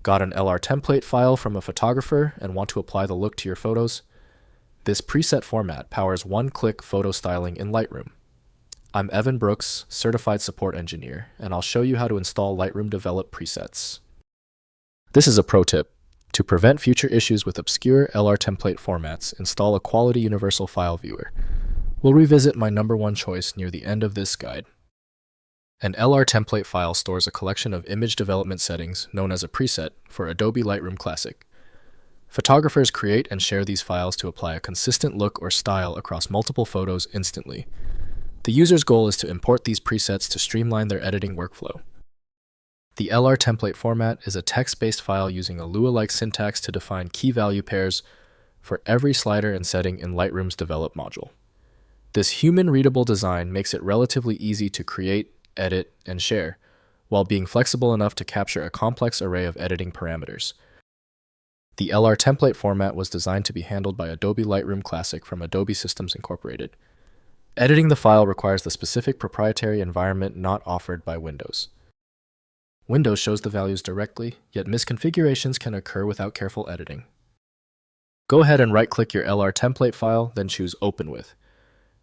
Got an LR template file from a photographer and want to apply the look to your photos? This preset format powers one-click photo styling in Lightroom. I'm Evan Brooks, Certified Support Engineer, and I'll show you how to install Lightroom Develop presets. This is a pro tip. To prevent future issues with obscure LR template formats, install a quality universal file viewer. We'll revisit my number one choice near the end of this guide. An LR template file stores a collection of image development settings known as a preset for Adobe Lightroom Classic. Photographers create and share these files to apply a consistent look or style across multiple photos instantly. The user's goal is to import these presets to streamline their editing workflow. The LR template format is a text-based file using a Lua-like syntax to define key value pairs for every slider and setting in Lightroom's Develop module. This human-readable design makes it relatively easy to create, edit, and share, while being flexible enough to capture a complex array of editing parameters. The LR template format was designed to be handled by Adobe Lightroom Classic from Adobe Systems Incorporated. Editing the file requires the specific proprietary environment not offered by Windows. Windows shows the values directly, yet misconfigurations can occur without careful editing. Go ahead and right-click your LR template file, then choose Open With.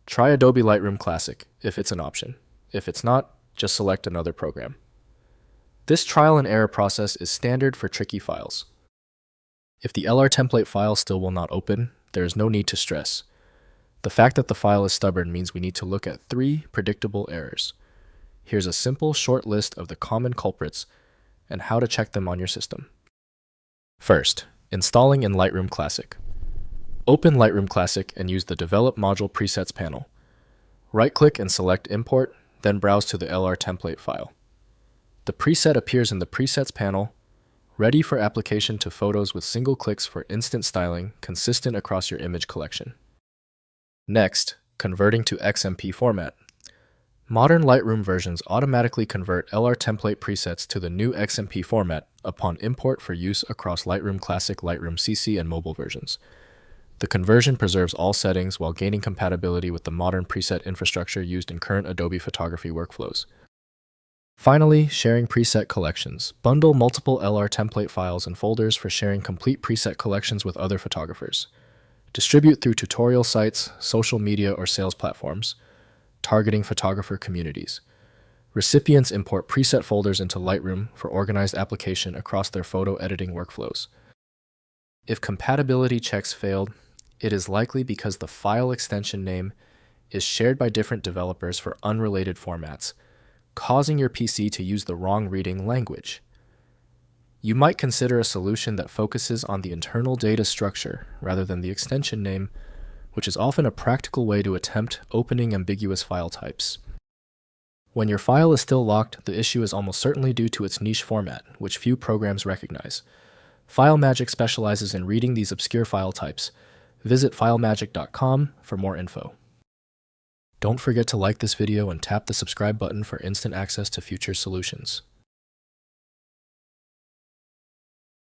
Try Adobe Lightroom Classic, if it's an option. If it's not, just select another program. This trial and error process is standard for tricky files. If the LR template file still will not open, there is no need to stress. The fact that the file is stubborn means we need to look at 3 predictable errors. Here's a simple, short list of the common culprits and how to check them on your system. First, installing in Lightroom Classic. Open Lightroom Classic and use the Develop Module Presets panel. Right-click and select Import, then browse to the LR template file. The preset appears in the Presets panel, ready for application to photos with single clicks for instant styling consistent across your image collection. Next, converting to XMP format. Modern Lightroom versions automatically convert LR template presets to the new XMP format upon import for use across Lightroom Classic, Lightroom CC, and mobile versions. The conversion preserves all settings while gaining compatibility with the modern preset infrastructure used in current Adobe photography workflows. Finally, sharing preset collections. Bundle multiple LR template files and folders for sharing complete preset collections with other photographers. Distribute through tutorial sites, social media, or sales platforms, targeting photographer communities. Recipients import preset folders into Lightroom for organized application across their photo editing workflows. If compatibility checks failed, it is likely because the file extension name is shared by different developers for unrelated formats, causing your PC to use the wrong reading language. You might consider a solution that focuses on the internal data structure rather than the extension name, which is often a practical way to attempt opening ambiguous file types. When your file is still locked, the issue is almost certainly due to its niche format, which few programs recognize. FileMagick specializes in reading these obscure file types. Visit filemagick.com for more info. Don't forget to like this video and tap the subscribe button for instant access to future solutions.